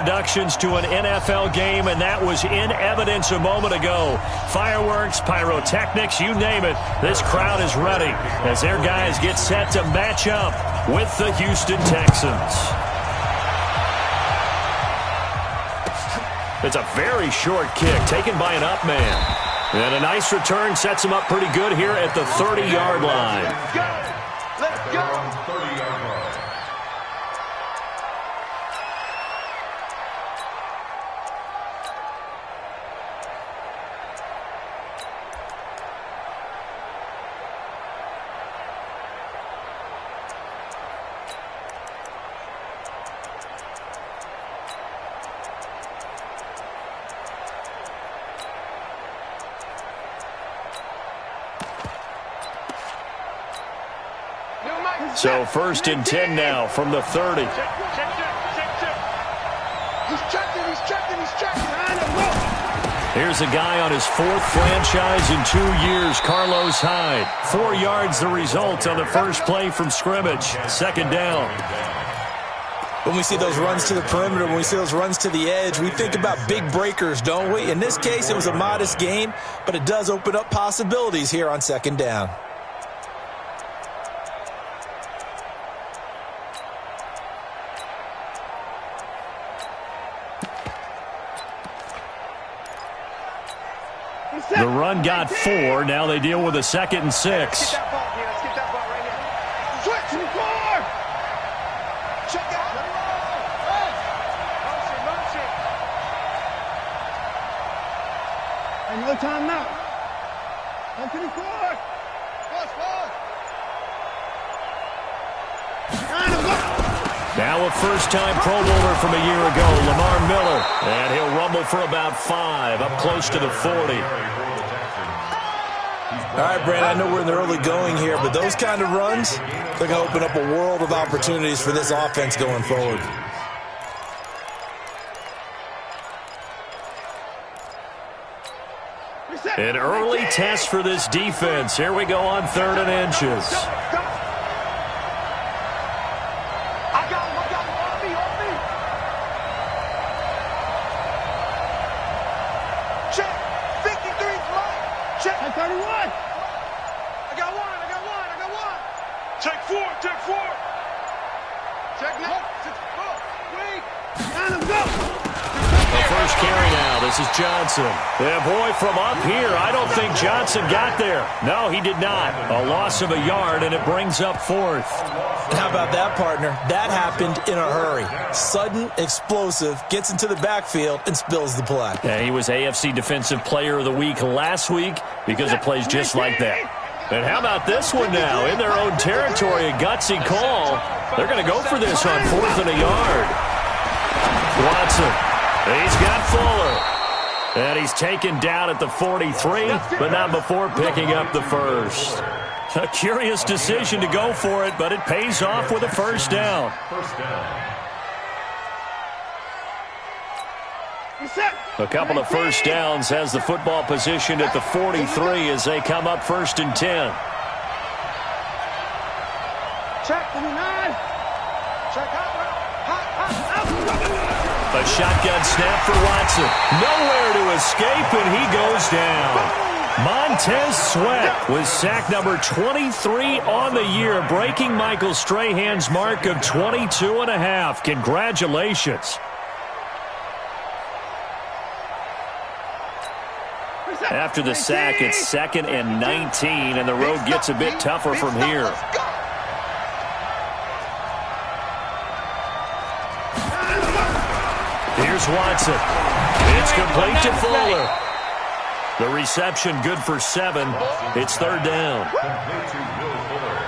Introductions to an NFL game, and that was in evidence a moment ago. Fireworks, pyrotechnics, you name it. This crowd is ready as their guys get set to match up with the Houston Texans. It's a very short kick taken by an up man. And a nice return sets him up pretty good here at the 30-yard line. Let's go! Let's go! 30-yard line. So 1st and 10 now from the 30. He's checking. Here's a guy on his 4th franchise in 2 years, Carlos Hyde. 4 yards the result on the first play from scrimmage. 2nd down. When we see those runs to the perimeter, when we see those runs to the edge, we think about big breakers, don't we? In this case, it was a modest game, but it does open up possibilities here on 2nd down. The run got 4. Now they deal with a 2nd and 6. Let's get that ball right here. Switch! Forward! Check out! Motion! And no time now. Open the court! Pause! Now a first-time Pro Bowler from a year ago, Lamar Miller. And he'll rumble for about 5, up close to the 40. All right, Brad, I know we're in the early going here, but those kind of runs, they're going to open up a world of opportunities for this offense going forward. An early test for this defense. Here we go on 3rd and inches. Johnson. And boy, from up here, I don't think Johnson got there. No, he did not. A loss of a yard, and it brings up 4th. How about that, partner? That happened in a hurry. Sudden, explosive, gets into the backfield, and spills the play. Yeah, he was AFC Defensive Player of the Week last week because of plays just like that. And how about this one now? In their own territory, a gutsy call. They're going to go for this on 4th and a yard. Watson. He's got Fuller. And he's taken down at the 43, but not before picking up the 1st. A curious decision to go for it, but it pays off with a 1st down. A couple of 1st downs has the football position at the 43 as they come up 1st and 10. Check, 9. Check out. A shotgun snap for Watson. Nowhere to escape, and he goes down. Montez Sweat with sack number 23 on the year, breaking Michael Strahan's mark of 22.5. Congratulations. After the sack, it's 2nd and 19, and the road gets a bit tougher from here. Here's Watson. It's complete to Fuller. The reception good for 7. It's 3rd down. Complete to Will Fuller.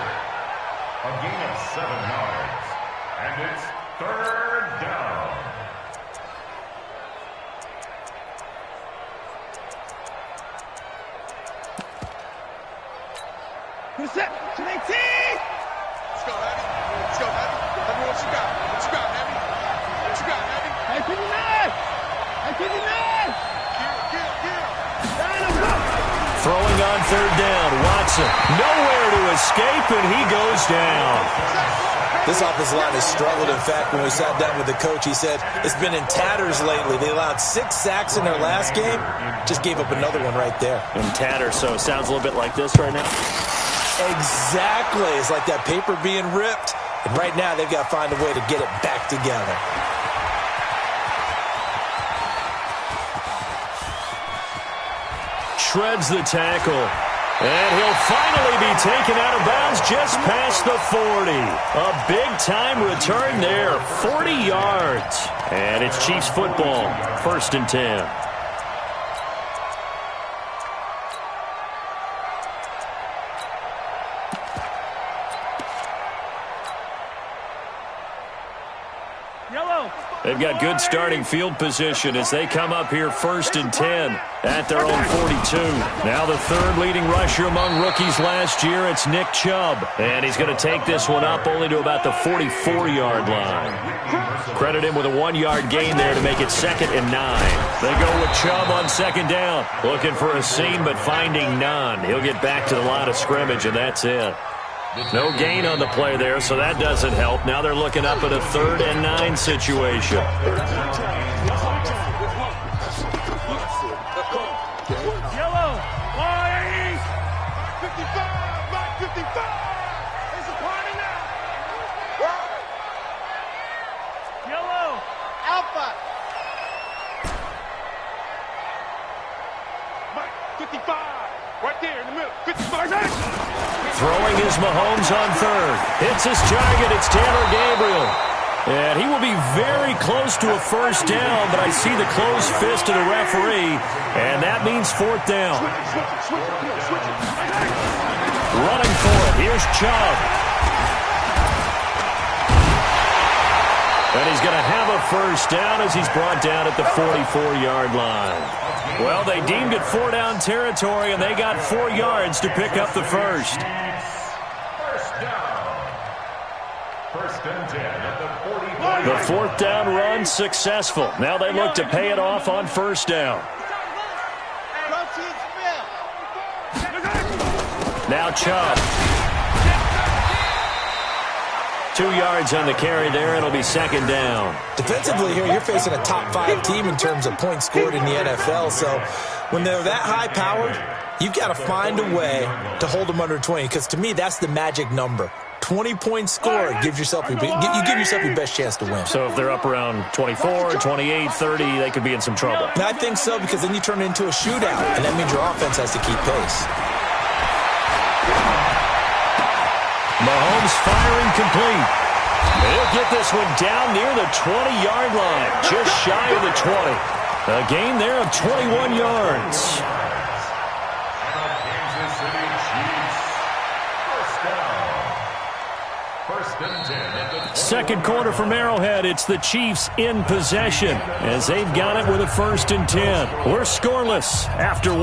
A gain of 7 yards. And it's 3rd down. Who's that? 18! Let's go, Heavy. Let's go, Heavy. Heavy, what you got? What you got, Heavy? What you got, Heavy? Hey, 59! Hey, 59! Throwing on 3rd down, Watson. Nowhere to escape, and he goes down. This offensive line has struggled. In fact, when we sat down with the coach, he said it's been in tatters lately. They allowed 6 sacks in their last game. Just gave up another one right there. In tatters, so it sounds a little bit like this right now. Exactly. It's like that paper being ripped. And right now, they've got to find a way to get it back together. Shreds the tackle. And he'll finally be taken out of bounds just past the 40. A big-time return there, 40 yards. And it's Chiefs football, 1st and 10. They've got good starting field position as they come up here 1st and 10 at their own 42. Now the 3rd leading rusher among rookies last year, it's Nick Chubb. And he's going to take this one up only to about the 44-yard line. Credit him with a 1-yard gain there to make it 2nd and 9. They go with Chubb on 2nd down. Looking for a seam but finding none. He'll get back to the line of scrimmage and that's it. No gain on the play there, so that doesn't help. Now they're looking up at a 3rd and 9 situation. Yellow, 180. 55, 55. It's a party now. Yellow, Alpha. 55, right there in the middle. 55. Throwing is Mahomes on 3rd. Hits his target. It's Taylor Gabriel. And he will be very close to a 1st down, but I see the closed fist of the referee, and that means 4th down. Running for it. Here's Chubb. And he's going to have a 1st down as he's brought down at the 44-yard line. Well, they deemed it 4-down territory, and they got 4 yards to pick up the 1st. 1st down. 1st and 10 at the 40. The 4th down run successful. Now they look to pay it off on 1st down. Now Chubb. 2 yards on the carry there. It'll be 2nd down. Defensively here, you're facing a top 5 team in terms of points scored in the NFL. So when they're that high-powered, you've got to find a way to hold them under 20. Because to me, that's the magic number. 20 points scored gives yourself you give yourself your best chance to win. So if they're up around 24, 28, 30, they could be in some trouble. And I think so, because then you turn it into a shootout, and that means your offense has to keep pace. Mahomes firing complete. He'll get this one down near the 20-yard line, just shy of the 20. A gain there of 21 yards. Kansas City Chiefs. 1st down. 1st and 10 at the 2nd quarter from Arrowhead. It's the Chiefs in possession as they've got it with a 1st and 10. We're scoreless after 1.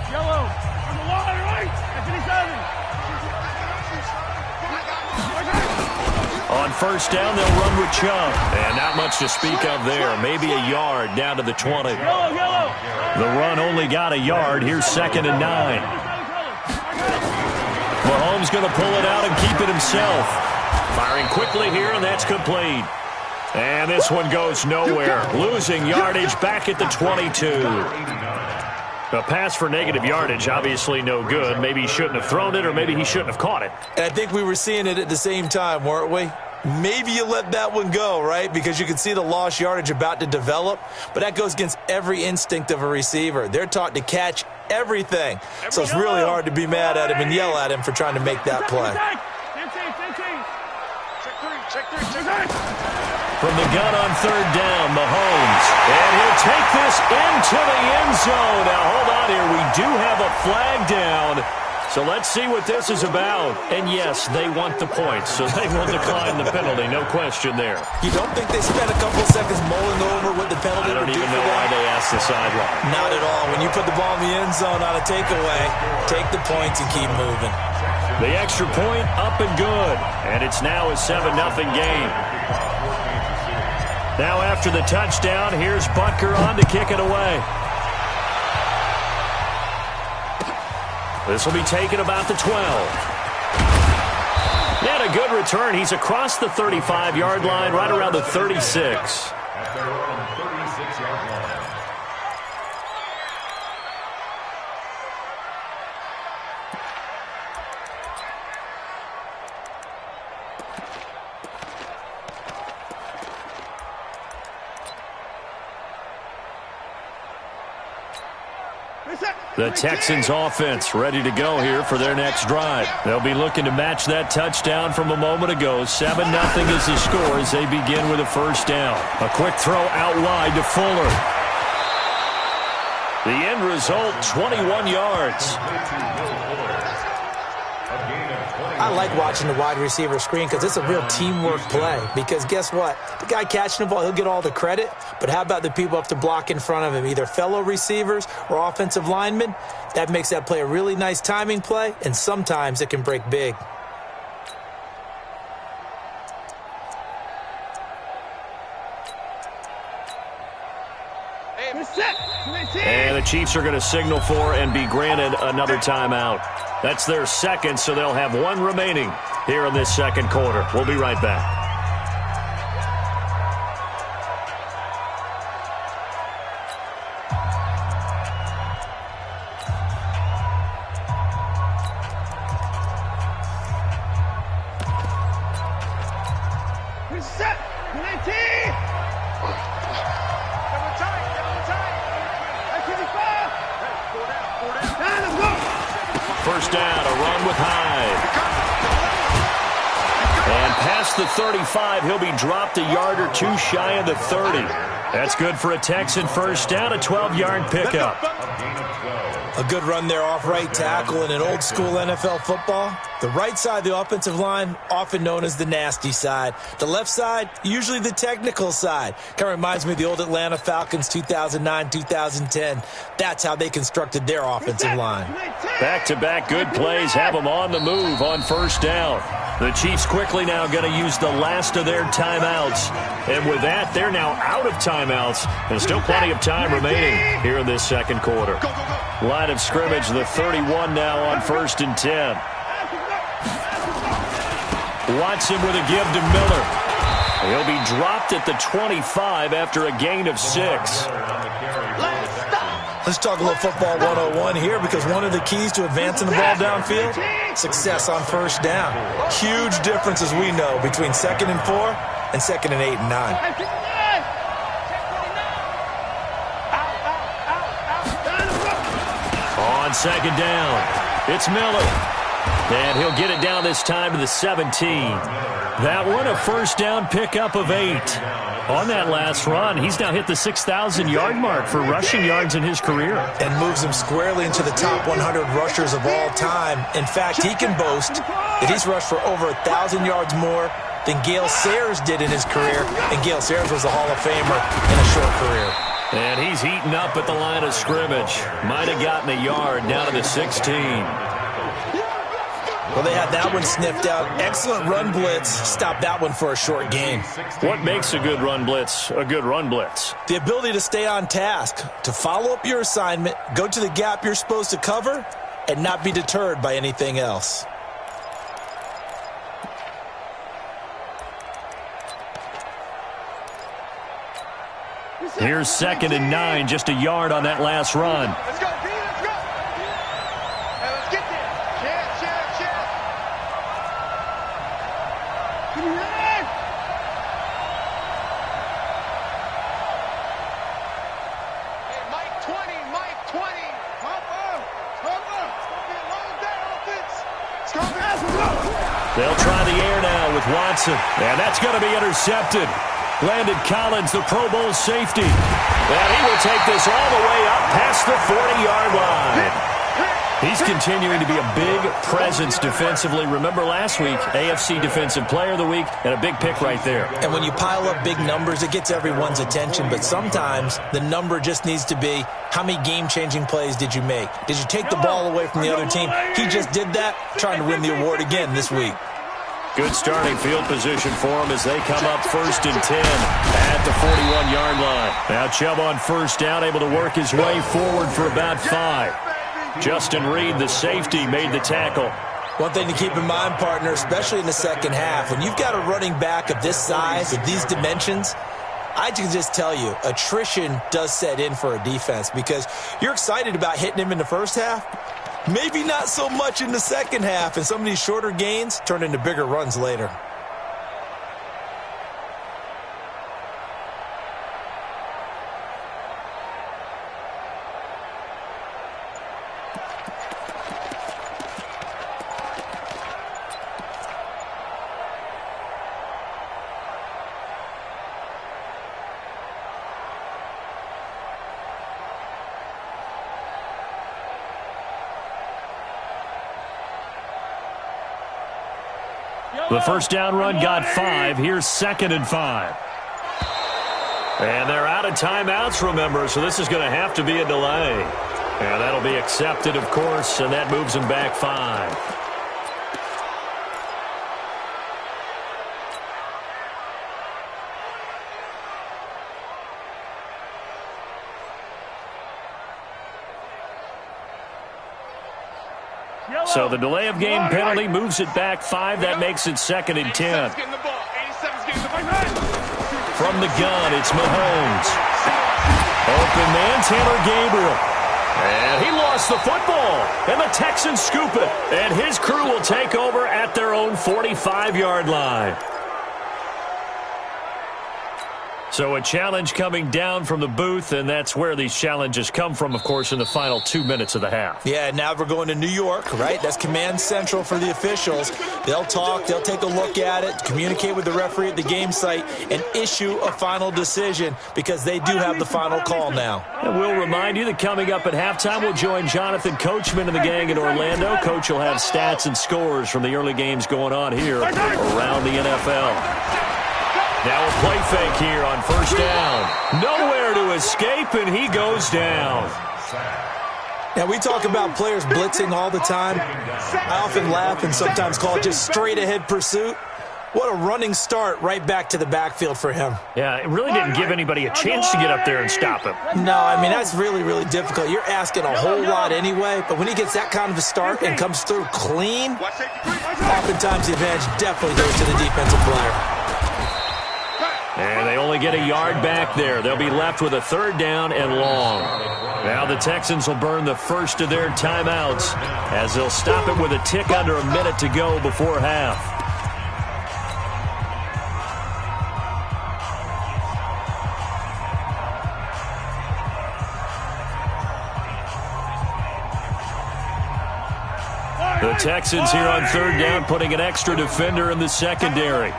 Yellow, on the wall, right? 57. On 1st down, they'll run with Chubb. And not much to speak of there. Maybe a yard down to the 20. The run only got a yard. Here's 2nd and 9. Mahomes going to pull it out and keep it himself. Firing quickly here, and that's complete. And this one goes nowhere. Losing yardage back at the 22. A pass for negative yardage, obviously no good. Maybe he shouldn't have thrown it, or maybe he shouldn't have caught it. And I think we were seeing it at the same time, weren't we? Maybe you let that one go, right? Because you can see the lost yardage about to develop. But that goes against every instinct of a receiver. They're taught to catch everything. So it's really hard to be mad at him and yell at him for trying to make that play. From the gun on 3rd down, Mahomes. And he'll take this into the end zone. Now, hold on here. We do have a flag down. So let's see what this is about. And, yes, they want the points, so they will decline the penalty. No question there. You don't think they spent a couple seconds mulling over what the penalty I don't would do even for know them? why they asked the sideline. Not at all. When you put the ball in the end zone on a takeaway, take the points and keep moving. The extra point up and good. And it's now a 7-0 game. Now after the touchdown, here's Butker on to kick it away. This will be taken about the 12. And a good return. He's across the 35-yard line, right around the 36. At their own 36-yard line. The Texans offense ready to go here for their next drive. They'll be looking to match that touchdown from a moment ago. 7-0 is the score as they begin with a first down. A quick throw out wide to Fuller. The end result, 21 yards. I like watching the wide receiver screen because it's a real teamwork play. Because guess what? The guy catching the ball, he'll get all the credit. But how about the people up to block in front of him, either fellow receivers or offensive linemen? That makes that play a really nice timing play, and sometimes it can break big. And the Chiefs are going to signal for and be granted another timeout. That's their second, so they'll have one remaining here in this second quarter. We'll be right back. First down, a run with Hyde. And past the 35, he'll be dropped a yard or two shy of the 30. That's good for a Texan first down, a 12-yard pickup. A good run there off right tackle in an old-school NFL football. The right side of the offensive line, often known as the nasty side. The left side, usually the technical side. Kind of reminds me of the old Atlanta Falcons 2009-2010. That's how they constructed their offensive line. Back-to-back good plays have them on the move on first down. The Chiefs quickly now going to use the last of their timeouts. And with that, they're now out of timeouts. And still plenty of time remaining here in this second quarter. Line of scrimmage, the 31 now on 1st and 10. Watson with a give to Miller. He'll be dropped at the 25 after a gain of 6. Let's talk a little football 101 here, because one of the keys to advancing the ball downfield, success on first down. Huge difference, as we know, between 2nd and 4 and 2nd and 8 and 9. On 2nd down, it's Miller. And he'll get it down this time to the 17. That one, a first down pickup of 8. On that last run, he's now hit the 6,000-yard mark for rushing yards in his career. And moves him squarely into the top 100 rushers of all time. In fact, he can boast that he's rushed for over 1,000 yards more than Gale Sayers did in his career. And Gale Sayers was a Hall of Famer in a short career. And he's heating up at the line of scrimmage. Might have gotten a yard down to the 16. Well, they had that one sniffed out. Excellent run blitz. Stopped that one for a short gain. What makes a good run blitz a good run blitz? The ability to stay on task, to follow up your assignment, go to the gap you're supposed to cover, and not be deterred by anything else. Here's 2nd and 9, just a yard on that last run. Let's go, B, let's go. Hey, let's get there. Share. Give me that. Hey, Mike 20. Pop up. It's going to be a long day, offense. Let's go. They'll try the air now with Watson. And that's going to be intercepted. Landon Collins, the Pro Bowl safety. And he will take this all the way up past the 40-yard line. He's continuing to be a big presence defensively. Remember last week, AFC Defensive Player of the Week, and a big pick right there. And when you pile up big numbers, it gets everyone's attention. But sometimes the number just needs to be, how many game-changing plays did you make? Did you take the ball away from the other team? He just did that, trying to win the award again this week. Good starting field position for him as they come up 1st and 10 at the 41-yard line. Now Chubb on first down, able to work his way forward for about 5. Justin Reed, the safety, made the tackle. One thing to keep in mind, partner, especially in the second half, when you've got a running back of this size, of these dimensions, I can just tell you, attrition does set in for a defense because you're excited about hitting him in the first half. Maybe not so much in the second half, and some of these shorter gains turn into bigger runs later. The first down run got 5. Here's 2nd and 5. And they're out of timeouts, remember, so this is going to have to be a delay. And that'll be accepted, of course, and that moves them back 5. So the delay of game penalty moves it back 5. That makes it 2nd and 10. From the gun, it's Mahomes. Open man, Taylor Gabriel. And he lost the football. And the Texans scoop it. And his crew will take over at their own 45-yard line. So a challenge coming down from the booth, and that's where these challenges come from, of course, in the final 2 minutes of the half. Yeah, now we're going to New York, right? That's command central for the officials. They'll talk, they'll take a look at it, communicate with the referee at the game site, and issue a final decision because they do have the final call now. And we'll remind you that coming up at halftime, we'll join Jonathan Coachman and the gang in Orlando. Coach will have stats and scores from the early games going on here around the NFL. Now a play fake here on first down. Nowhere to escape, and he goes down. Now, we talk about players blitzing all the time. I often laugh and sometimes call it just straight-ahead pursuit. What a running start right back to the backfield for him. Yeah, it really didn't give anybody a chance to get up there and stop him. No, I mean, that's really, really difficult. You're asking a whole lot anyway, but when he gets that kind of a start and comes through clean, oftentimes the advantage definitely goes to the defensive player. And they only get a yard back there. They'll be left with a 3rd down and long. Now the Texans will burn the first of their timeouts as they'll stop it with a tick under a minute to go before half. The Texans here on 3rd down, putting an extra defender in the secondary.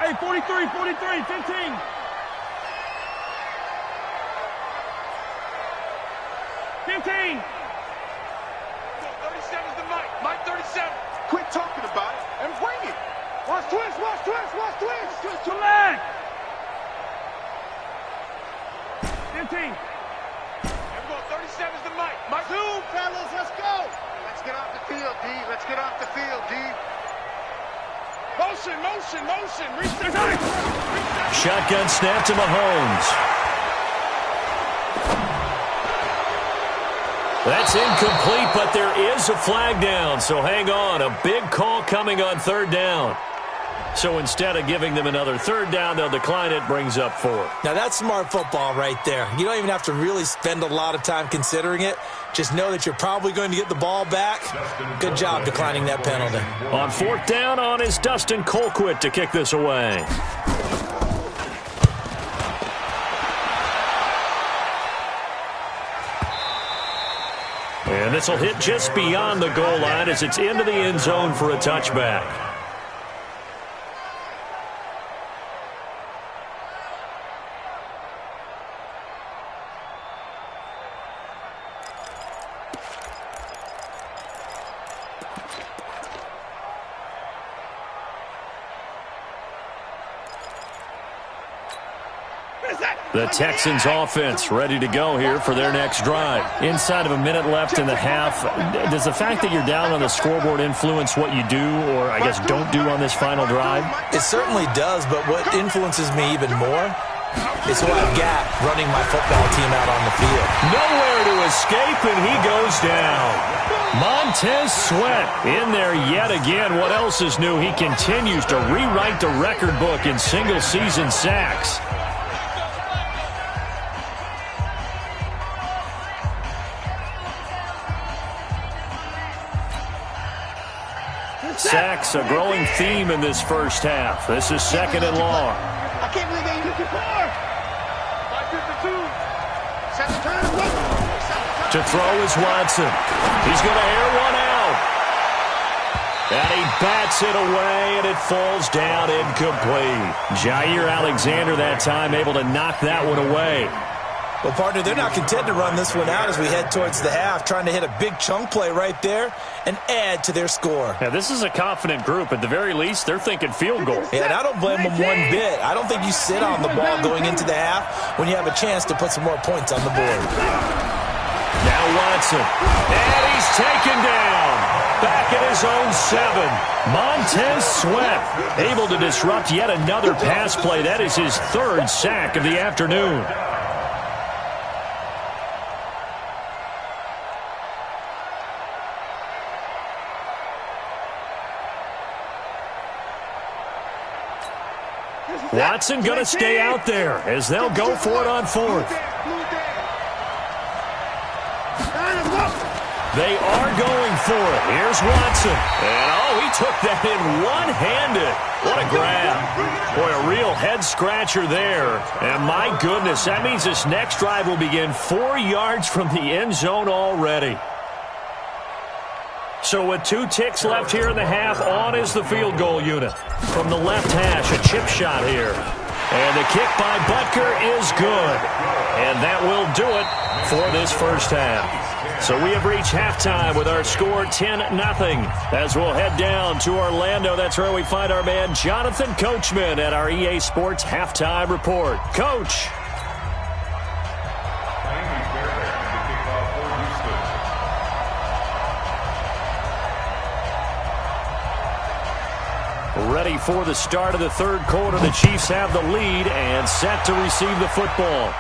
43, 43, 15. 30 seconds to Mike. Mike 37. Quit talking about it and bring it. Watch twist, watch twist, watch twist. Twist to leg. 15. Here we go, 30 seconds to Mike. Mike, 2, fellas, let's go. Let's get off the field, D. Let's get off the field, D. Motion, motion, motion. Reach the knife. Shotgun snap to Mahomes. That's incomplete, but there is a flag down, so hang on. A big call coming on 3rd down. So instead of giving them another 3rd down, they'll decline it, brings up 4. Now, that's smart football right there. You don't even have to really spend a lot of time considering it. Just know that you're probably going to get the ball back. Good job declining that penalty. On 4th down on is Dustin Colquitt to kick this away. And this will hit just beyond the goal line as it's into the end zone for a touchback. The Texans offense ready to go here for their next drive. Inside of a minute left in the half, does the fact that you're down on the scoreboard influence what you do or, I guess, don't do on this final drive? It certainly does, but what influences me even more It's who I've got running my football team out on the field. Nowhere to escape, and he goes down. Montez Sweat in there yet again. What else is new? He continues to rewrite the record book in single-season sacks. Sacks, a growing theme in this first half. This is 2nd and long. I can't believe they used it for. 552. Set the turn. To throw is Watson. He's going to air one out. And he bats it away, and it falls down incomplete. Jair Alexander that time able to knock that one away. Well, partner, they're not content to run this one out as we head towards the half, trying to hit a big chunk play right there and add to their score. Yeah, this is a confident group. At the very least, they're thinking field goal. Yeah, and I don't blame them one bit. I don't think you sit on the ball going into the half when you have a chance to put some more points on the board. Now Watson, and he's taken down. Back at his own 7. Montez Sweat able to disrupt yet another pass play. That is his 3rd sack of the afternoon. Watson going to stay out there as they'll go for it on 4th. They are going for it. Here's Watson. And, he took that in one-handed. What a grab. Boy, a real head-scratcher there. And, my goodness, that means this next drive will begin 4 yards from the end zone already. So with 2 ticks left here in the half, on is the field goal unit. From the left hash, a chip shot here. And the kick by Butker is good. And that will do it for this first half. So we have reached halftime with our score 10-0. As we'll head down to Orlando, that's where we find our man Jonathan Coachman at our EA Sports Halftime Report. Coach. Ready for the start of the 3rd quarter. The Chiefs have the lead and set to receive the football.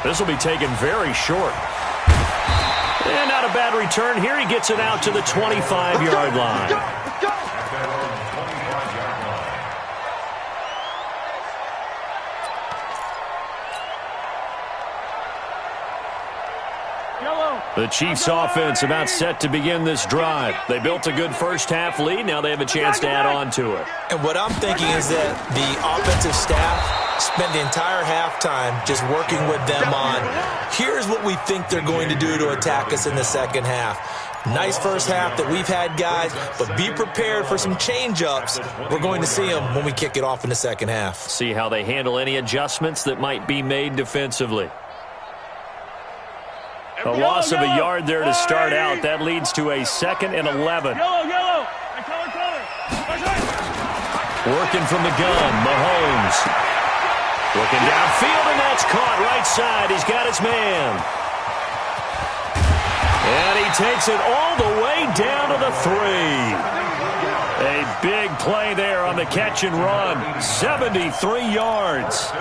This will be taken very short. And not a bad return here. He gets it out to the 25-yard line. The Chiefs offense about set to begin this drive. They built a good first half lead. Now they have a chance to add on to it. And what I'm thinking is that the offensive staff spent the entire halftime just working with them on, here's what we think they're going to do to attack us in the second half. Nice first half that we've had, guys, but be prepared for some change-ups. We're going to see them when we kick it off in the second half. See how they handle any adjustments that might be made defensively. A loss of a yard there to start out. That leads to a 2nd and 11. Working from the gun, Mahomes. Looking downfield, and that's caught right side. He's got his man. And he takes it all the way down to the 3. A big play there on the catch and run. 73 yards.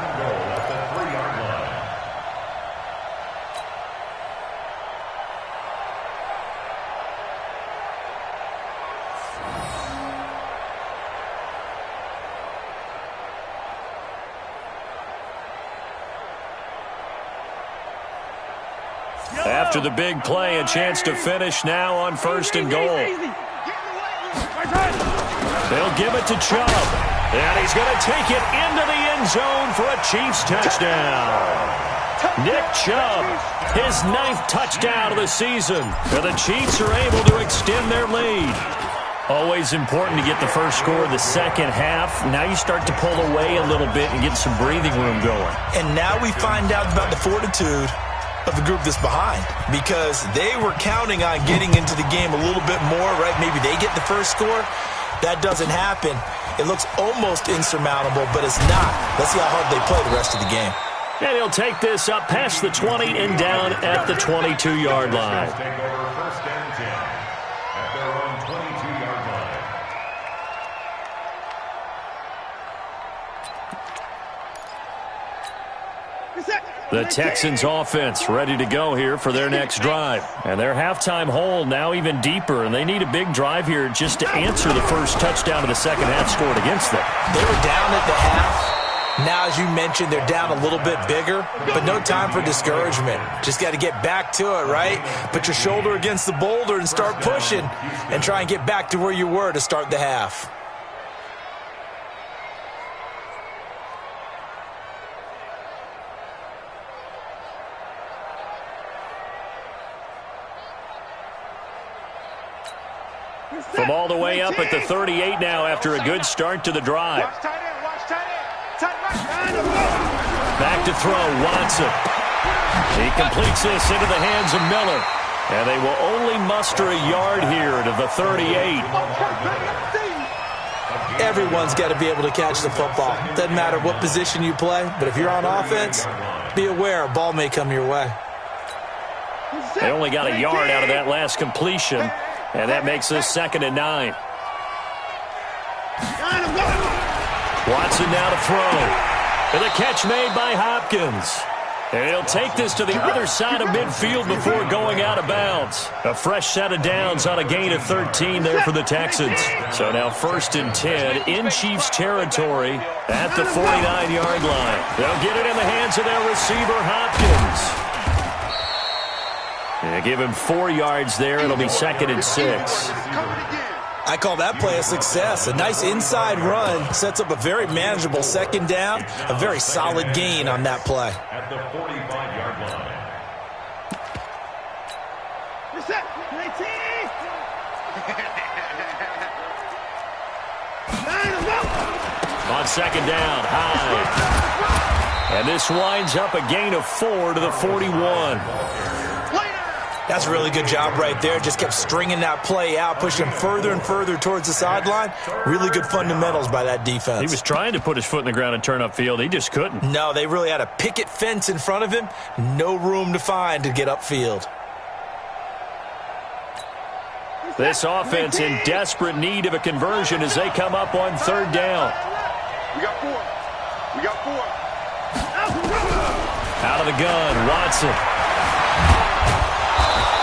After the big play, a chance to finish now on 1st and goal. They'll give it to Chubb. And he's going to take it into the end zone for a Chiefs touchdown. Nick Chubb, his 9th touchdown of the season. And the Chiefs are able to extend their lead. Always important to get the first score of the second half. Now you start to pull away a little bit and get some breathing room going. And now we find out about the fortitude of the group that's behind, because they were counting on getting into the game a little bit more, right? Maybe they get the first score. That doesn't happen. It looks almost insurmountable, but it's not. Let's see how hard they play the rest of the game. And he'll take this up past the 20 and down at the 22-yard line. Take over 1st and 10 at their own 22-yard line. The Texans offense ready to go here for their next drive. And their halftime hole now even deeper, and they need a big drive here just to answer the first touchdown of the second half scored against them. They were down at the half. Now, as you mentioned, they're down a little bit bigger, but no time for discouragement. Just got to get back to it, right? Put your shoulder against the boulder and start pushing and try and get back to where you were to start the half. From all the way up at the 38 now after a good start to the drive. Back to throw, Watson. He completes this into the hands of Miller. And they will only muster a yard here to the 38. Everyone's got to be able to catch the football. Doesn't matter what position you play, but if you're on offense, be aware a ball may come your way. They only got a yard out of that last completion, and that makes this 2nd and 9. Watson now to throw. And the catch made by Hopkins. And he'll take this to the other side of midfield before going out of bounds. A fresh set of downs on a gain of 13 there for the Texans. So now 1st and 10 in Chiefs territory at the 49-yard line. They'll get it in the hands of their receiver, Hopkins. And give him 4 yards there. It'll be 2nd and 6. I call that play a success. A nice inside run sets up a very manageable 2nd down. A very solid gain on that play. At the 45-yard line. On 2nd down, Hyde. And this winds up a gain of 4 to the 41. That's a really good job right there. Just kept stringing that play out, pushing him further and further towards the sideline. Really good fundamentals by that defense. He was trying to put his foot in the ground and turn upfield. He just couldn't. No, they really had a picket fence in front of him. No room to find to get upfield. This offense in desperate need of a conversion as they come up on 3rd down. We got 4. We got 4. Out of the gun, Watson.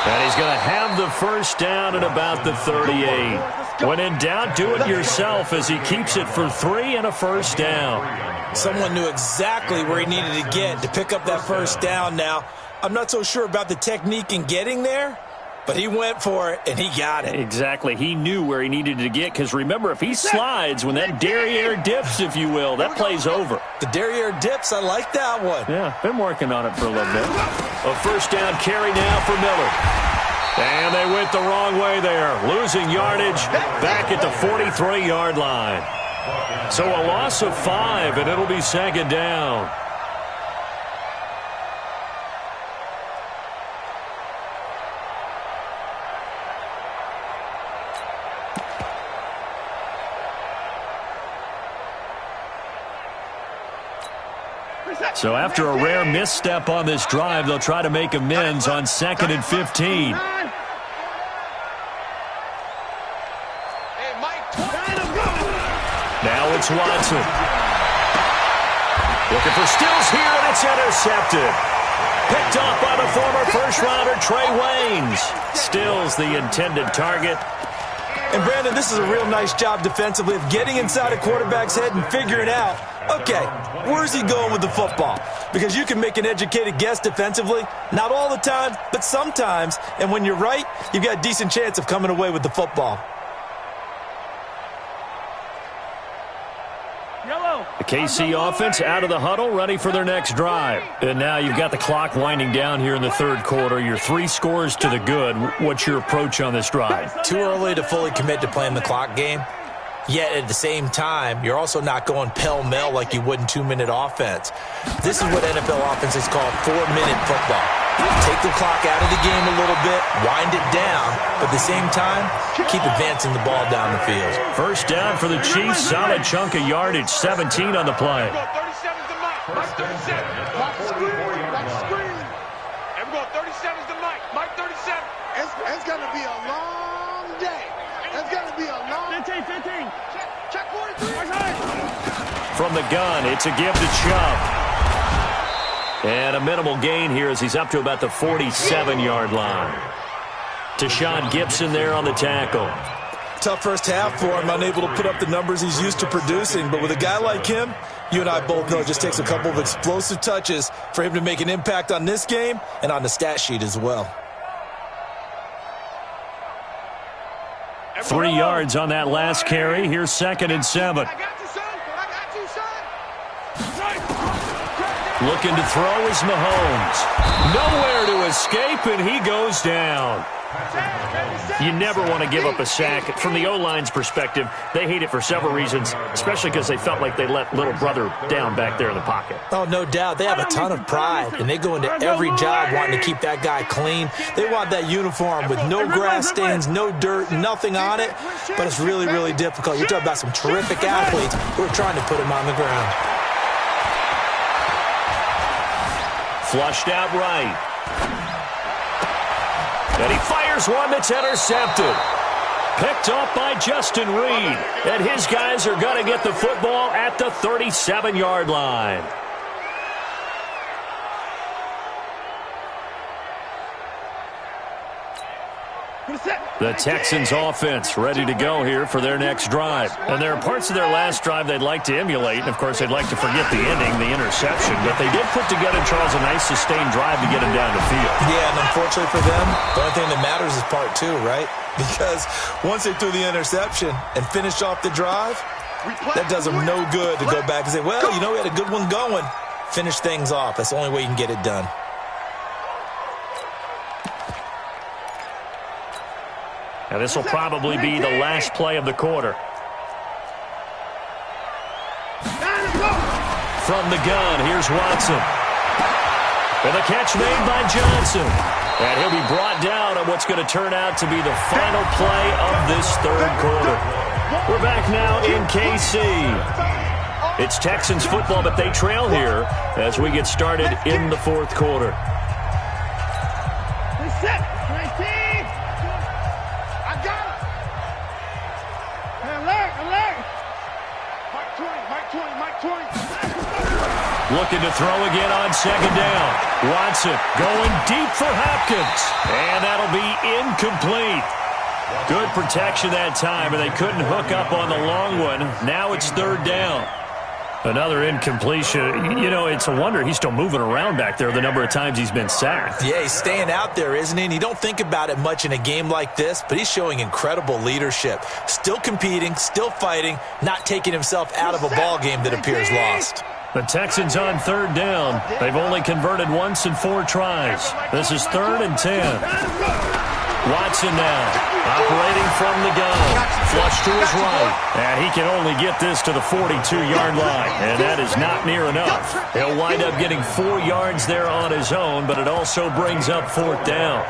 And he's going to have the 1st down at about the 38. When in doubt, do it yourself as he keeps it for 3 and a 1st down. Someone knew exactly where he needed to get to pick up that 1st down now. I'm not so sure about the technique in getting there, but he went for it, and he got it. Exactly. He knew where he needed to get, because remember, if he slides, when that derriere dips, if you will, that play's over. The derriere dips, I like that one. Yeah, been working on it for a little bit. A 1st down carry now for Miller. And they went the wrong way there, losing yardage back at the 43-yard line. So a loss of 5, and it'll be 2nd down. So after a rare misstep on this drive, they'll try to make amends on 2nd and 15. Now it's Watson. Looking for Stills here, and it's intercepted. Picked off by the former first-rounder Trey Waynes. Stills the intended target. And, Brandon, this is a real nice job defensively of getting inside a quarterback's head and figuring out, okay, where's he going with the football? Because you can make an educated guess defensively. Not all the time, but sometimes. And when you're right, you've got a decent chance of coming away with the football. The KC offense out of the huddle, ready for their next drive. And now you've got the clock winding down here in the 3rd quarter. You're 3 scores to the good. What's your approach on this drive? Too early to fully commit to playing the clock game. Yet at the same time, you're also not going pell-mell like you would in 2-minute offense. This is what NFL offenses call 4-minute football. Take the clock out of the game a little bit, wind it down, but at the same time, keep advancing the ball down the field. 1st down for the Chiefs, solid chunk of yardage, 17 on the play. 37's the Mike. Mike 37. Mike screen. And we're going 37's the Mike. Mike 37. It's going to be a long day. It's going to be a long 15. Check 43. From the gun, it's a give to Chubb. And a minimal gain here as he's up to about the 47-yard line. Tashawn Gibson there on the tackle. Tough first half for him, unable to put up the numbers he's used to producing. But with a guy like him, you and I both know it just takes a couple of explosive touches for him to make an impact on this game and on the stat sheet as well. 3 yards on that last carry. Here's 2nd and 7. Looking to throw is Mahomes. Nowhere to escape, and he goes down. You never want to give up a sack. From the O-line's perspective, they hate it for several reasons, especially because they felt like they let little brother down back there in the pocket. Oh, no doubt. They have a ton of pride, and they go into every job wanting to keep that guy clean. They want that uniform with no grass stains, no dirt, nothing on it, but it's really, really difficult. You're talking about some terrific athletes who are trying to put him on the ground. Flushed out right. And he fires one that's intercepted. Picked off by Justin Reed. And his guys are going to get the football at the 37-yard line. The Texans offense ready to go here for their next drive. And there are parts of their last drive they'd like to emulate. And, of course, they'd like to forget the ending, the interception. But they did put together, Charles, a nice sustained drive to get him down the field. Yeah, and unfortunately for them, the only thing that matters is part 2, right? Because once they threw the interception and finished off the drive, that does them no good to go back and say, well, you know, we had a good one going. Finish things off. That's the only way you can get it done. Now, this will probably be the last play of the quarter. From the gun, here's Watson. And the catch made by Johnson. And he'll be brought down on what's going to turn out to be the final play of this third quarter. We're back now in KC. It's Texans football, but they trail here as we get started in the fourth quarter. Looking to throw again on second down. Watson going deep for Hopkins. And that'll be incomplete. Good protection that time, and they couldn't hook up on the long one. Now it's third down. Another incompletion. You know, it's a wonder he's still moving around back there the number of times he's been sacked. Yeah, he's staying out there, isn't he? And you don't think about it much in a game like this, but he's showing incredible leadership. Still competing, still fighting, not taking himself out of a ball game that appears lost. The Texans on third down. They've only converted once in 4 tries. This is 3rd and 10. Watson now, operating from the gun. Flush to his right. And he can only get this to the 42-yard line. And that is not near enough. He'll wind up getting 4 yards there on his own, but it also brings up 4th down.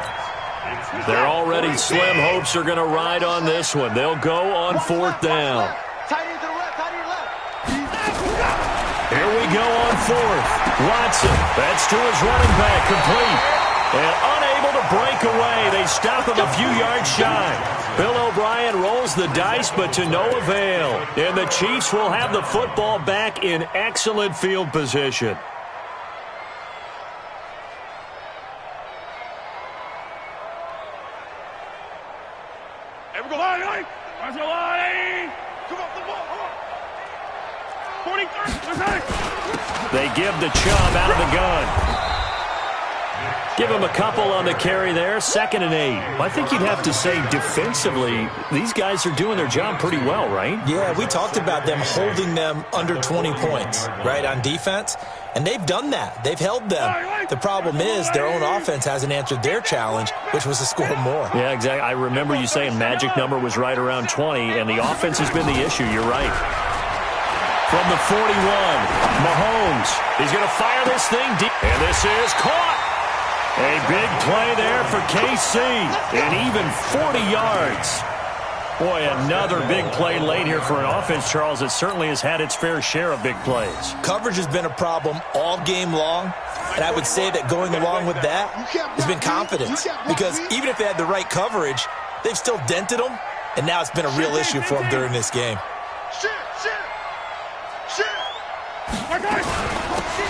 Their already slim hopes are going to ride on this one. They'll go on 4th down. Here we go on 4th. Watson, that's to his running back, complete. And unable to break away. They stop him a few yards shy. Bill O'Brien rolls the dice, but to no avail. And the Chiefs will have the football back in excellent field position. They give the Chubb out of the gun. Give him a couple on the carry there. 2nd and 8. I think you'd have to say defensively, these guys are doing their job pretty well, right? Yeah, we talked about them holding them under 20 points, right, on defense. And they've done that. They've held them. The problem is their own offense hasn't answered their challenge, which was to score more. Yeah, exactly. I remember you saying magic number was right around 20, and the offense has been the issue. You're right. From the 41, Mahomes. He's going to fire this thing deep. And this is caught. A big play there for KC. And even 40 yards. Boy, another big play late here for an offense, Charles, that certainly has had its fair share of big plays. Coverage has been a problem all game long. And I would say that going along with that has been confidence. Because even if they had the right coverage, they've still dented them. And now it's been a real issue for them during this game.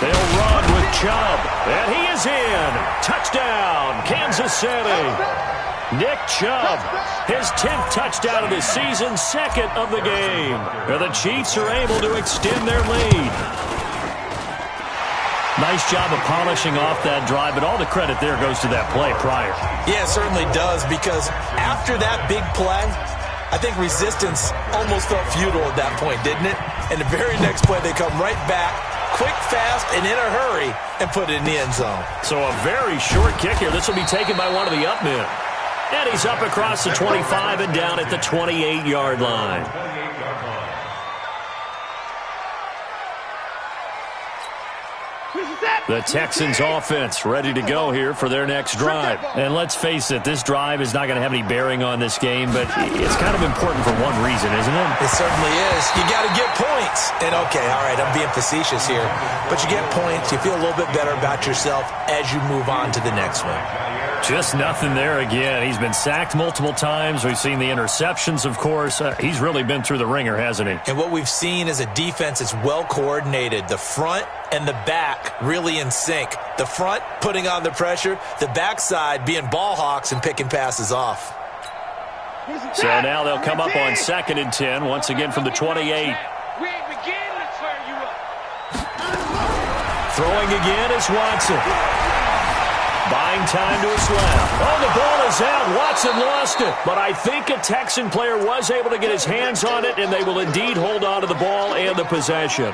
They'll run with Chubb, and he is in. Touchdown, Kansas City. Nick Chubb, his 10th touchdown of the season, 2nd of the game. And the Chiefs are able to extend their lead. Nice job of polishing off that drive, but all the credit there goes to that play prior. Yeah, it certainly does, because after that big play, I think resistance almost felt futile at that point, didn't it? And the very next play, they come right back, quick, fast, and in a hurry, and put it in the end zone. So a very short kick here. This will be taken by one of the up men. And he's up across the 25 and down at the 28-yard line. The Texans offense ready to go here for their next drive. And let's face it, this drive is not going to have any bearing on this game, but it's kind of important for one reason, isn't it? It certainly is. You got to get points. And okay, all right, I'm being facetious here, but you get points, you feel a little bit better about yourself as you move on to the next one. Just nothing there again. He's been sacked multiple times. We've seen the interceptions, of course. He's really been through the ringer, hasn't he? And what we've seen is a defense that's well coordinated. The front and the back really in sync. The front putting on the pressure, the backside being ball hawks and picking passes off. So now they'll come up on 2nd and 10, once again from the 28. Throwing again is Watson. Buying time to his left. Oh, the ball is out. Watson lost it. But I think a Texan player was able to get his hands on it, and they will indeed hold on to the ball and the possession.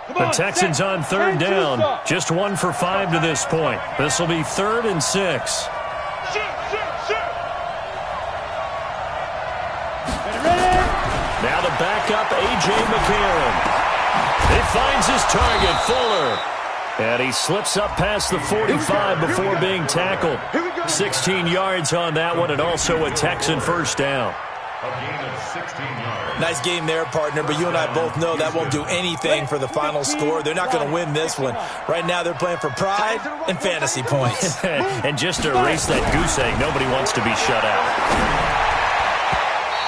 The Texans on 3rd down. Just 1 for 5 to this point. This will be 3rd and 6. Now the backup, A.J. McCarron. He finds his target, Fuller. And he slips up past the 45 before being tackled. 16 yards on that one, and also a Texan first down. A gain of 16 yards. Nice game there, partner, but you and I both know that won't do anything for the final score. They're not going to win this one. Right now they're playing for pride and fantasy points. And just to erase that goose egg, nobody wants to be shut out.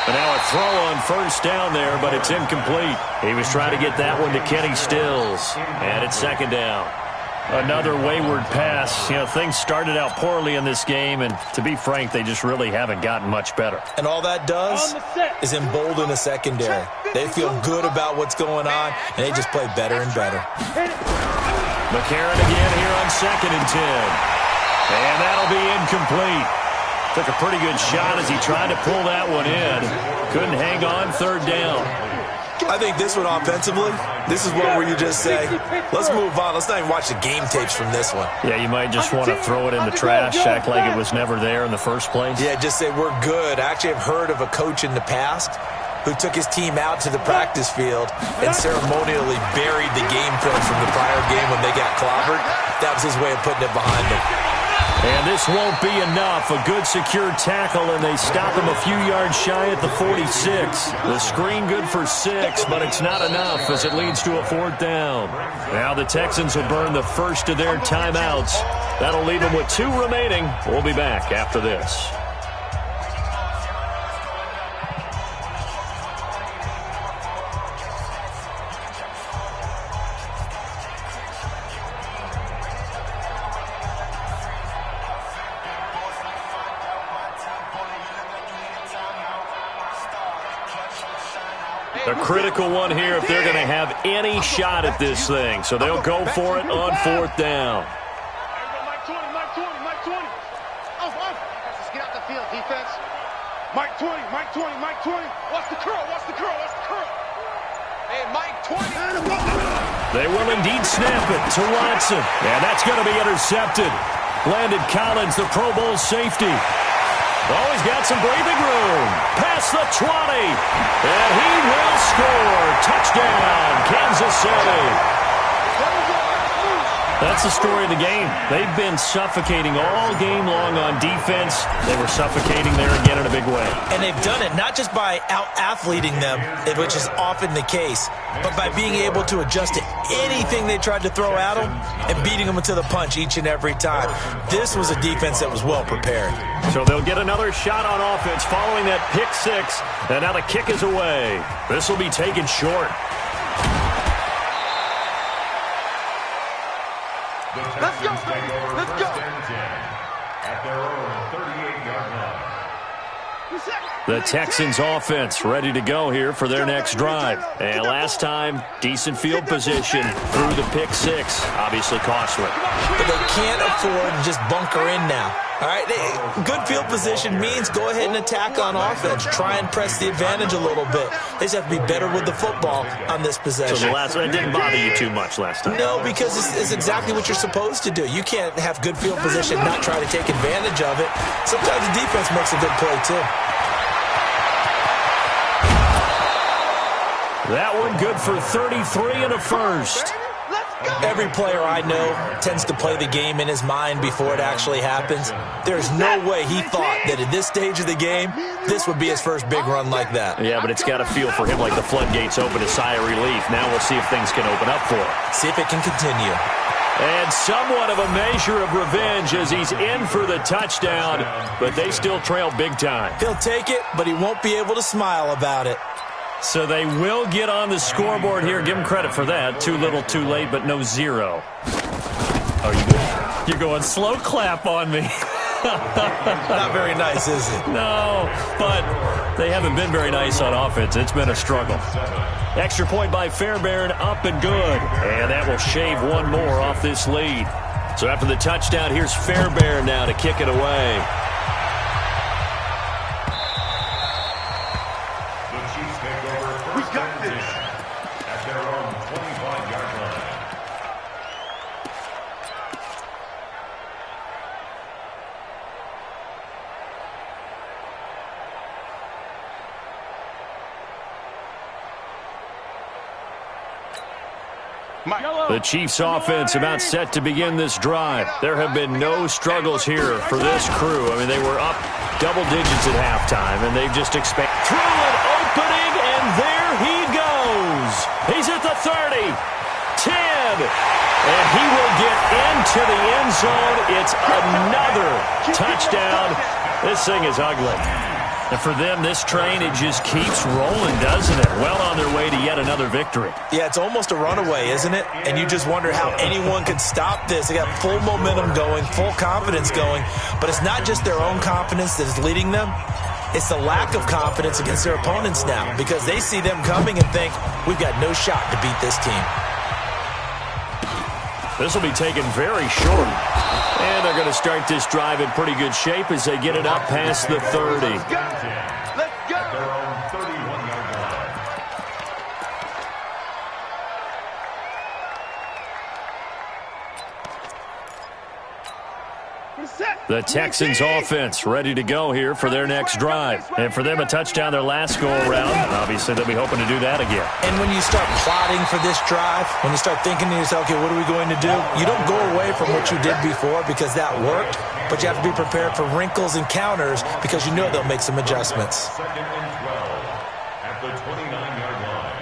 But now a throw on first down there, but it's incomplete. He was trying to get that one to Kenny Stills, and it's 2nd down. Another wayward pass. You know, things started out poorly in this game, and to be frank, they just really haven't gotten much better. And all that does is embolden the secondary. They feel good about what's going on, and they just play better and better. McCarron again here on 2nd and 10. And that'll be incomplete. Took a pretty good shot as he tried to pull that one in. Couldn't hang on 3rd down. I think this one offensively, this is one where you just say, let's move on. Let's not even watch the game tapes from this one. Yeah, you might just want to throw it in the trash, act like it was never there in the first place. Yeah, just say we're good. I actually have heard of a coach in the past who took his team out to the practice field and ceremonially buried the game film from the prior game when they got clobbered. That was his way of putting it behind them. And this won't be enough. A good secure tackle, and they stop him a few yards shy at the 46. The screen good for 6, but it's not enough as it leads to a 4th down. Now the Texans will burn the first of their timeouts. That'll leave them with 2 remaining. We'll be back after this. A critical one here if they're going to have any shot at this thing. So they'll go for it on 4th down. Mike 20, Mike 20, Mike 20. Let's get out the field, defense. Mike 20, Mike 20, Mike 20. Watch the curl, watch the curl, watch the curl. Hey, Mike 20. They will indeed snap it to Watson. And that's going to be intercepted. Landon Collins, the Pro Bowl safety. Oh, he's got some breathing room. Past the 20. And he will score. Touchdown, Kansas City. That's the story of the game. They've been suffocating all game long on defense. They were suffocating there again in a big way. And they've done it not just by out-athleting them, which is often the case, but by being able to adjust to anything they tried to throw at them and beating them to the punch each and every time. This was a defense that was well prepared. So they'll get another shot on offense following that pick six. And now the kick is away. This will be taken short. Let's go, baby. Let's go. At their own 38-yard line. The Texans offense ready to go here for their next drive. And last time, decent field position through the pick six. Obviously costly. But they can't afford to just bunker in now. All right, good field position means go ahead and attack on offense. Try and press the advantage a little bit. They just have to be better with the football on this possession. So the last one didn't bother you too much last time? No, because it's exactly what you're supposed to do. You can't have good field position, not try to take advantage of it. Sometimes the defense makes a good play, too. That one good for 33 and a first. Every player I know tends to play the game in his mind before it actually happens. There's no way he thought that at this stage of the game, this would be his first big run like that. Yeah, but it's got to feel for him like the floodgates open, a sigh of relief. Now we'll see if things can open up for him. See if it can continue. And somewhat of a measure of revenge as he's in for the touchdown, but they still trail big time. He'll take it, but he won't be able to smile about it. So they will get on the scoreboard here. Give him credit for that. Too little, too late, but no zero. Oh, you're going slow clap on me. Not very nice, is it? No, but they haven't been very nice on offense. It's been a struggle. Extra point by Fairbairn, up and good. And that will shave one more off this lead. So after the touchdown, here's Fairbairn now to kick it away. We got this. At their own 25-yard line. The Chiefs offense about set to begin this drive. There have been no struggles here for this crew. I mean, they were up double digits at halftime, and they've just expanded. Through an opening, and there he goes. He's at the 30, 10, and he will get into the end zone. It's another touchdown. This thing is ugly. And for them, this train, it just keeps rolling, doesn't it? Well on their way to yet another victory. Yeah, it's almost a runaway, isn't it? And you just wonder how anyone could stop this. They got full momentum going, full confidence going. But it's not just their own confidence that is leading them. It's the lack of confidence against their opponents now because they see them coming and think, we've got no shot to beat this team. This will be taken very short. And they're going to start this drive in pretty good shape as they get it up past the 30. Let's go. At their own 31-yard line. The Texans offense ready to go here for their next drive. And for them, a touchdown their last go-around. Obviously, they'll be hoping to do that again. And when you start plotting for this drive, when you start thinking to yourself, okay, what are we going to do? You don't go away from what you did before because that worked, but you have to be prepared for wrinkles and counters because you know they'll make some adjustments. Second and 12 at the 29-yard line.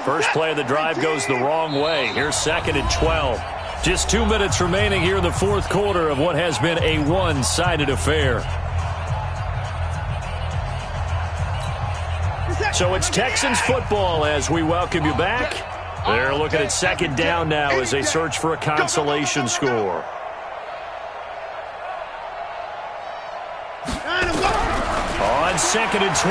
First play of the drive goes the wrong way. Here's second and 12. Just 2 minutes remaining here in the fourth quarter of what has been a one-sided affair. So it's Texans football as we welcome you back. They're looking at second down now as they search for a consolation score. On second and 12,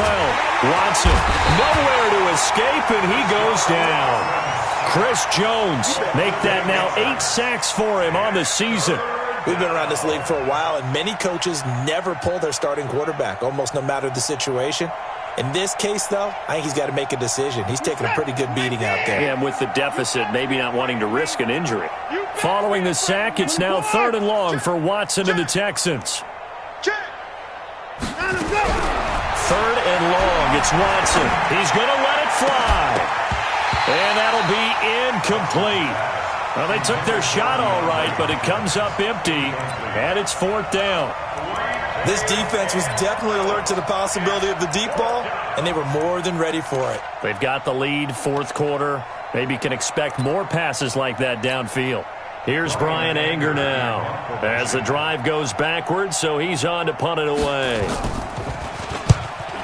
Watson nowhere to escape, and he goes down. Chris Jones make that now 8 sacks for him on the season. We've been around this league for a while, and many coaches never pull their starting quarterback, almost no matter the situation. In this case, though, I think he's got to make a decision. He's taking a pretty good beating out there. Yeah, and with the deficit, maybe not wanting to risk an injury. Following the sack, it's now third and long for Watson and the Texans. Third and long, it's Watson. He's going to let it fly. And that'll be incomplete. Well, they took their shot all right, but it comes up empty, and it's 4th down. This defense was definitely alert to the possibility of the deep ball, and they were more than ready for it. They've got the lead, 4th quarter. Maybe can expect more passes like that downfield. Here's Brian Anger now as the drive goes backwards, so he's on to punt it away.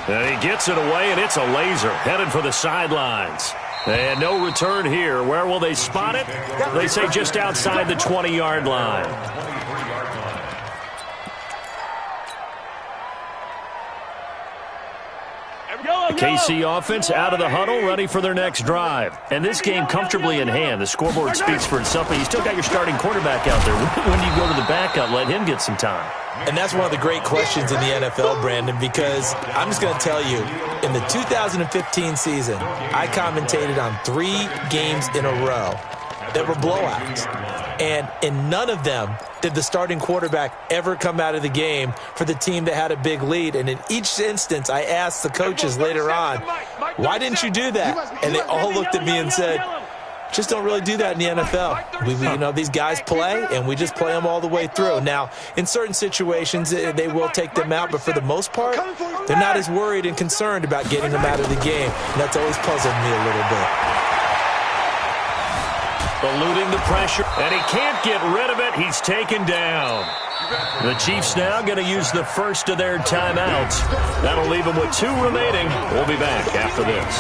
And he gets it away, and it's a laser headed for the sidelines. And no return here. Where will they spot it? They say just outside the 20-yard line. The KC offense out of the huddle, ready for their next drive. And this game comfortably in hand. The scoreboard speaks for itself, but you still got your starting quarterback out there. When do you go to the backup? Let him get some time. And that's one of the great questions in the NFL, Brandon, because I'm just going to tell you, in the 2015 season, I commentated on 3 games in a row that were blowouts. And in none of them did the starting quarterback ever come out of the game for the team that had a big lead. And in each instance, I asked the coaches later on, why didn't you do that? And they all looked at me and said, just don't really do that in the NFL. These guys play, and we just play them all the way through. Now, in certain situations, they will take them out, but for the most part, they're not as worried and concerned about getting them out of the game. And that's always puzzled me a little bit. Eluding the pressure, and he can't get rid of it. He's taken down. The Chiefs now going to use the first of their timeouts. That'll leave them with 2 remaining. We'll be back after this.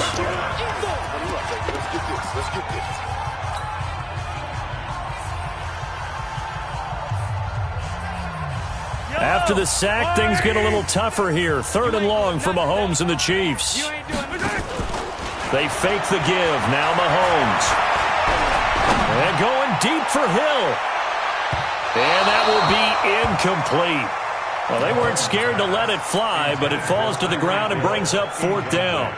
After the sack, things get a little tougher here. 3rd and long for Mahomes and the Chiefs. They fake the give. Now Mahomes. And going deep for Hill. And that will be incomplete. Well, they weren't scared to let it fly, but it falls to the ground and brings up 4th down.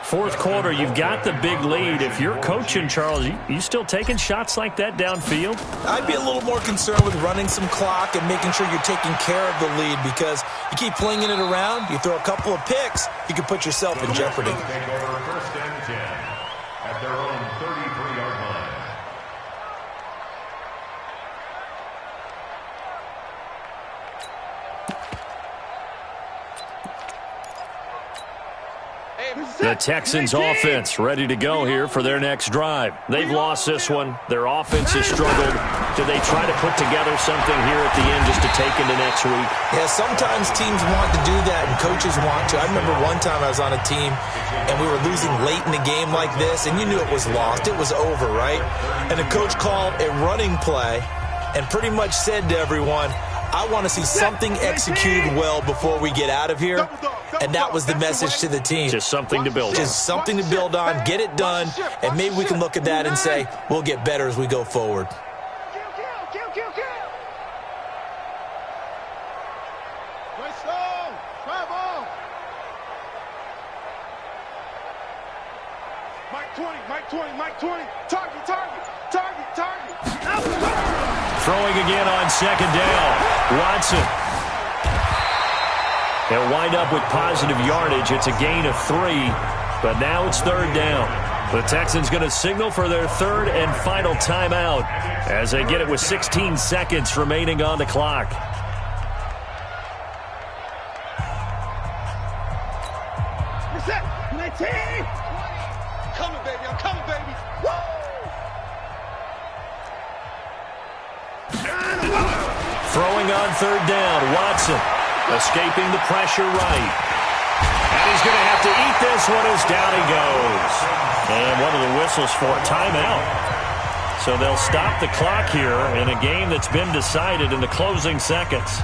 4th quarter, you've got the big lead. If you're coaching, Charles, you still taking shots like that downfield? I'd be a little more concerned with running some clock and making sure you're taking care of the lead, because you keep flinging it around, you throw a couple of picks, you can put yourself in jeopardy. Take over 1st and 10 at their own 33-yard line. The Texans offense ready to go here for their next drive. They've lost this one. Their offense has struggled. Do they try to put together something here at the end just to take into next week? Yeah, sometimes teams want to do that and coaches want to. I remember one time I was on a team and we were losing late in the game like this, and you knew it was lost. It was over, right? And the coach called a running play and pretty much said to everyone, I want to see something executed well before we get out of here. And that was the message to the team. Just something to build on. Just something to build on, get it done, and maybe we can look at that and say, we'll get better as we go forward. Mike 20, target. Throwing again on 2nd down. Watson. They'll wind up with positive yardage. It's a gain of 3, but now it's 3rd down. The Texans going to signal for their 3rd and final timeout as they get it with 16 seconds remaining on the clock. I'm coming, baby. Woo! Throwing on 3rd down, Watson. Escaping the pressure right. And he's going to have to eat this one as down he goes. And one of the whistles for a timeout. So they'll stop the clock here in a game that's been decided in the closing seconds.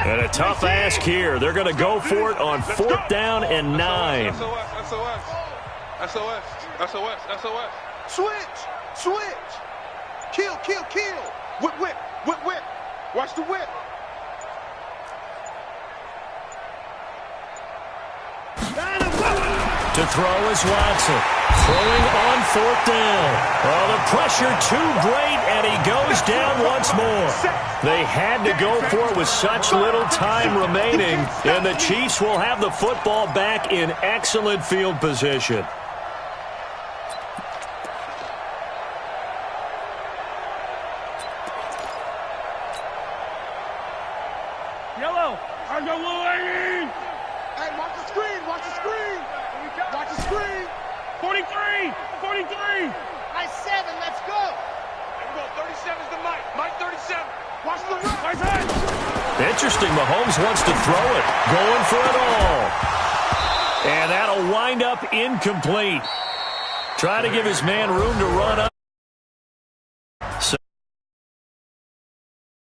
And a tough ask here. They're going to go for it on 4th down and 9. SOS. Switch. Kill. Whip. Watch the whip. To throw is Watson. Throwing on 4th down. Oh, the pressure too great, and he goes down once more. They had to go for it with such little time remaining, and the Chiefs will have the football back in excellent field position. Yellow, I go little lady. Hey, watch the screen, watch the screen. Watch the screen. 43, 43. Nice 7, let's go. Here we go, 37's the Mike. Mike 37. Watch the right. Interesting, Mahomes wants to throw it. Going for it all. And that'll wind up incomplete. Trying to give his man room to run up.